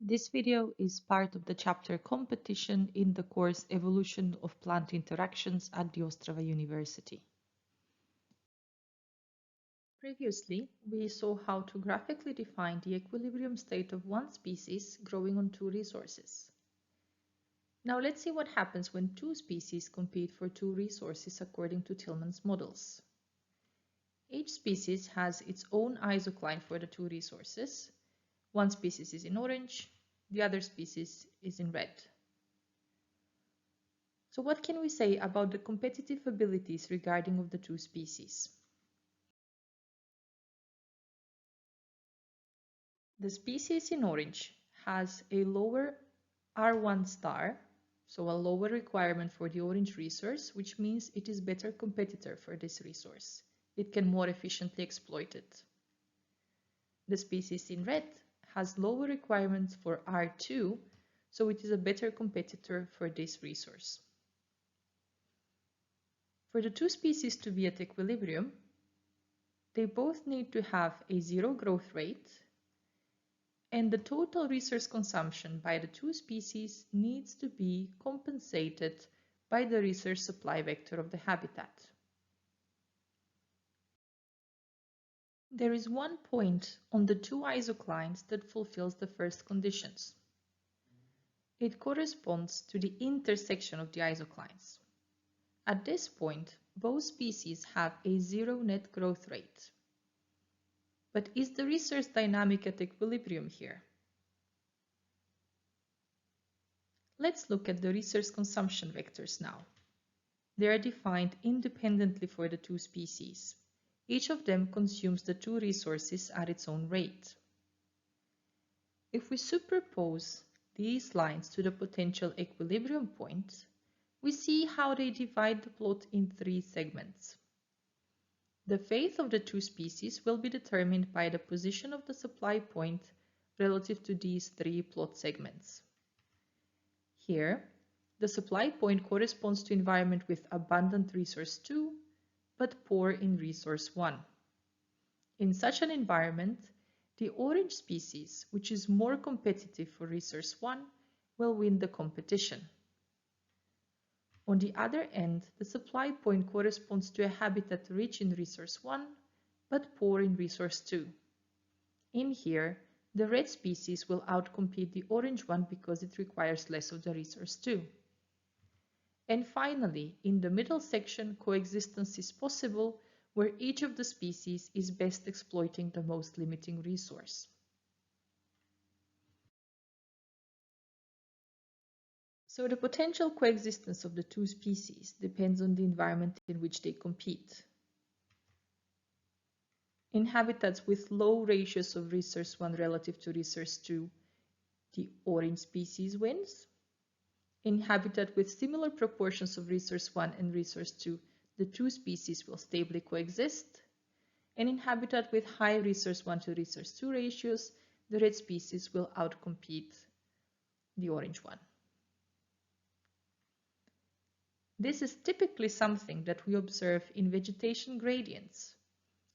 This video is part of the chapter Competition in the course Evolution of Plant Interactions at the Ostrava University. Previously, we saw how to graphically define the equilibrium state of one species growing on two resources. Now let's see what happens when two species compete for two resources according to Tillman's models. Each species has its own isocline for the two resources. One species is in orange, the other species is in red. So what can we say about the competitive abilities regarding of the two species? The species in orange has a lower R1 star, so a lower requirement for the orange resource, which means it is better competitor for this resource. It can more efficiently exploit it. The species in red has lower requirements for R2, so it is a better competitor for this resource. For the two species to be at equilibrium, they both need to have a zero growth rate, and the total resource consumption by the two species needs to be compensated by the resource supply vector of the habitat. There is one point on the two isoclines that fulfills the first conditions. It corresponds to the intersection of the isoclines. At this point, both species have a zero net growth rate. But is the resource dynamic at equilibrium here? Let's look at the resource consumption vectors now. They are defined independently for the two species. Each of them consumes the two resources at its own rate. If we superpose these lines to the potential equilibrium point, we see how they divide the plot in three segments. The fate of the two species will be determined by the position of the supply point relative to these three plot segments. Here, the supply point corresponds to environment with abundant resource 2, but poor in resource 1. In such an environment, the orange species, which is more competitive for resource 1, will win the competition. On the other end, the supply point corresponds to a habitat rich in resource 1, but poor in resource 2. In here, the red species will outcompete the orange one because it requires less of the resource 2. And finally, in the middle section, coexistence is possible, where each of the species is best exploiting the most limiting resource. So the potential coexistence of the two species depends on the environment in which they compete. In habitats with low ratios of resource 1 relative to resource 2, the orange species wins. In habitat with similar proportions of resource 1 and resource 2, the two species will stably coexist. And in habitat with high resource 1 to resource 2 ratios, the red species will outcompete the orange one. This is typically something that we observe in vegetation gradients,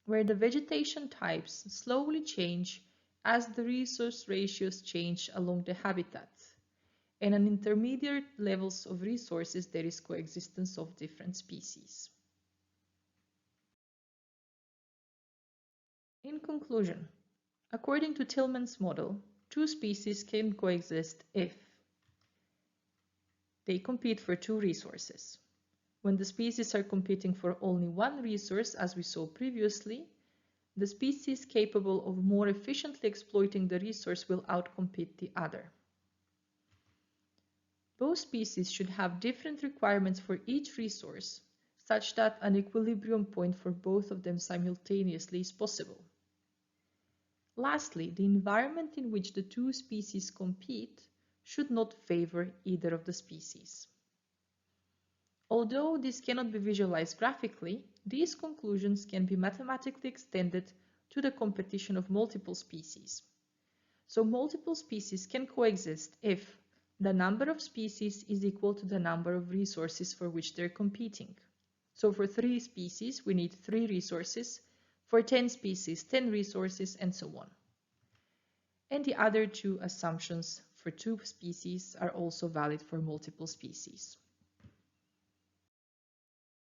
where the vegetation types slowly change as the resource ratios change along the habitat. And in intermediate levels of resources, there is coexistence of different species. In conclusion, according to Tillman's model, two species can coexist if they compete for two resources. When the species are competing for only one resource, as we saw previously, the species capable of more efficiently exploiting the resource will outcompete the other. Both species should have different requirements for each resource, such that an equilibrium point for both of them simultaneously is possible. Lastly, the environment in which the two species compete should not favor either of the species. Although this cannot be visualized graphically, these conclusions can be mathematically extended to the competition of multiple species. So multiple species can coexist if the number of species is equal to the number of resources for which they're competing. So for 3 species, we need 3 resources. For 10 species, 10 resources, and so on. and the other two assumptions for two species are also valid for multiple species.